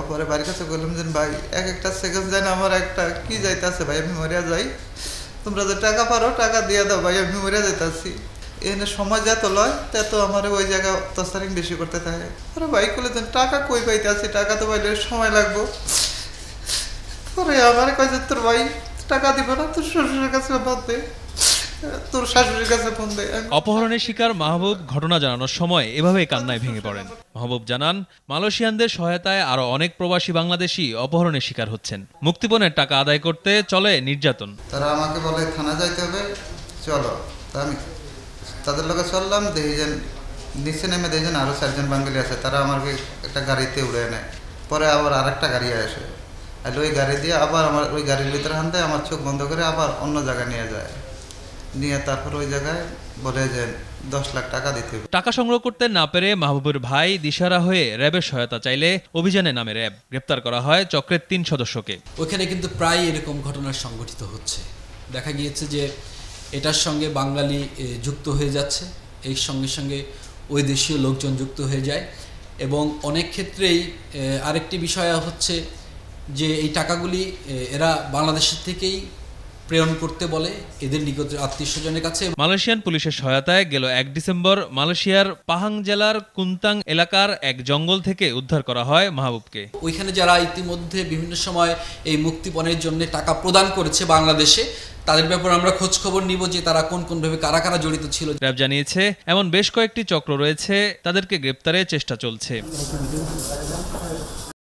পরে বাড়ির কাছে বললাম যে ভাই এক একটা সেকেন্ড যায় না আমার একটা কি যাইতেছে ভাই, আমি মরিয়া যাই, তোমরা যে টাকা পারো টাকা দিয়ে দাও ভাই, আমি মরিয়া যাইতেছি। এনে সময় যত লয় তত আমার ওই জায়গায় অত্যাচারিং বেশি করতে থাকে। আরে ভাই করলে টাকা কই পাইতে আছি, টাকা তো পাইলে সময় লাগবো। পরে আমার কাছে তোর ভাই টাকা দিব না, তোর শ্বশুরের কাছে ফোন দে, তোর শাশুড়ির কাছে ফোন দে। অপহরণের শিকার মাহবুব ঘটনা জানানোর সময় এভাবেই কান্নায় ভেঙে পড়েন। মাহবুব জানান, মালয়েশিয়ানদের সহায়তায় আরো অনেক প্রবাসী বাংলাদেশি অপহরণের শিকার হচ্ছেন। মুক্তিপণের টাকা আদায় করতে চলে নির্যাতন। তারা আমাকে বলে থানা যাইতে হবে, চলো। তা আমি তাদের লোকে চললাম, দেখেছেন নিচে নেমে দেখেছেন আরও 4 জন বাঙালি আছে, তারা আমাকে একটা গাড়িতে উড়ে নেয়। পরে আবার আরেকটা গাড়ি আসে, আর ওই গাড়ি দিয়ে আবার আমার ওই গাড়ির ভিতরে হানতে আমার চোখ বন্ধ করে আবার অন্য জায়গায় নিয়ে যায়। নিয়ে তারপর ওই জায়গায় বলে যে 10 লাখ টাকা দিতে হবে। টাকা সংগ্রহ করতে না পেরে মাহবুবের ভাই দিশারা হয়ে র্যাবের সহায়তা চাইলে অভিযানে নামে র্যাব। গ্রেপ্তার করা হয় চক্রের 3 সদস্যকে। ওইখানে কিন্তু প্রায় এরকম ঘটনা সংঘটিত হচ্ছে। দেখা গিয়েছে যে এটার সঙ্গে বাঙালি যুক্ত হয়ে যাচ্ছে, এই সঙ্গে সঙ্গে ওই দেশীয় লোকজন যুক্ত হয়ে যায়। এবং অনেক ক্ষেত্রেই আরেকটি বিষয় হচ্ছে যে এই টাকাগুলি এরা বাংলাদেশের থেকেই প্রেরণ করতে বলে এদের নিকট আত্মীয়স্বজনের কাছে। মালয়েশিয়ান পুলিশের সহায়তায় গেল 1 ডিসেম্বর মালয়েশিয়ার পাহাং জেলার কুন্তাং এলাকার এক জঙ্গল থেকে উদ্ধার করা হয় মাহবুবকে। ওইখানে যারা ইতিমধ্যে বিভিন্ন সময় এই মুক্তিপণের জন্য টাকা প্রদান করেছে বাংলাদেশে, তাদের ব্যাপারে আমরা খোঁজ খবর নিব যে তারা কোনভাবে কারা কারা জড়িত ছিল। র্যাব জানিয়েছে এমন বেশ কয়েকটি চক্র রয়েছে, তাদেরকে গ্রেপ্তারের চেষ্টা চলছে।